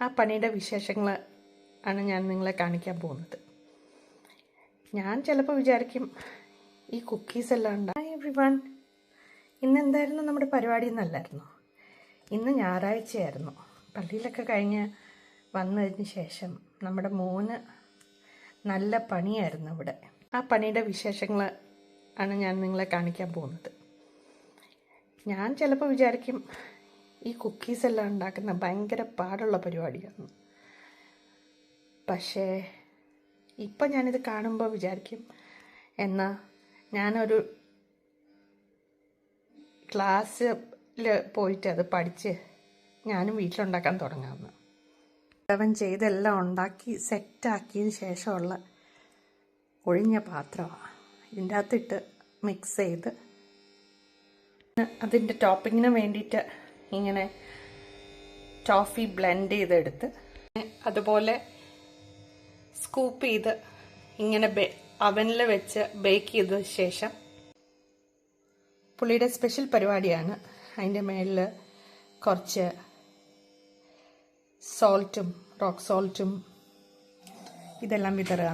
ആ പണിയുടെ വിശേഷങ്ങൾ ആണ് ഞാൻ നിങ്ങളെ കാണിക്കാൻ പോകുന്നത്. ഞാൻ ചിലപ്പോൾ വിചാരിക്കും ഈ കുക്കീസ് എല്ലാം ഹായ് എവ്രിവൺ, ഇന്ന് എന്തായിരുന്നു നമ്മുടെ പരിപാടി എന്നല്ലായിരുന്നു. ഇന്ന് ഞായറാഴ്ചയായിരുന്നു. പള്ളിയിലൊക്കെ കഴിഞ്ഞ് വന്നതിന് ശേഷം നമ്മുടെ മോന് നല്ല പണിയായിരുന്നു ഇവിടെ. ആ പണിയുടെ വിശേഷങ്ങൾ ആണ് ഞാൻ നിങ്ങളെ കാണിക്കാൻ പോകുന്നത്. ഞാൻ ചിലപ്പോൾ വിചാരിക്കും ഈ കുക്കീസ് എല്ലാം ഉണ്ടാക്കുന്ന ഭയങ്കര പാടുള്ള പരിപാടിയാണ്. പക്ഷേ ഇപ്പം ഞാനിത് കാണുമ്പോൾ വിചാരിക്കും, എന്നാൽ ഞാനൊരു ക്ലാസ്സിൽ പോയിട്ട് അത് പഠിച്ച് ഞാനും വീട്ടിലുണ്ടാക്കാൻ തുടങ്ങാമെന്ന്. അവൻ ചെയ്തെല്ലാം ഉണ്ടാക്കി സെറ്റാക്കിയതിന് ശേഷമുള്ള ഒഴിഞ്ഞ പാത്രമാണ്. ഇതിൻ്റെ അകത്തിട്ട് മിക്സ് ചെയ്ത് അതിൻ്റെ ടോപ്പിങ്ങിന് വേണ്ടിയിട്ട് ഇങ്ങനെ ടോഫി ബ്ലെൻഡ് ചെയ്തെടുത്ത് അതുപോലെ സ്കൂപ്പ് ചെയ്ത് ഇങ്ങനെ അവനിൽ വെച്ച് ബേക്ക് ചെയ്ത ശേഷം, പുള്ളിയുടെ സ്പെഷ്യൽ പരിപാടിയാണ് അതിൻ്റെ മേളിൽ കുറച്ച് സോൾട്ടും റോക്ക് സോൾട്ടും ഇതെല്ലാം വിതറുക.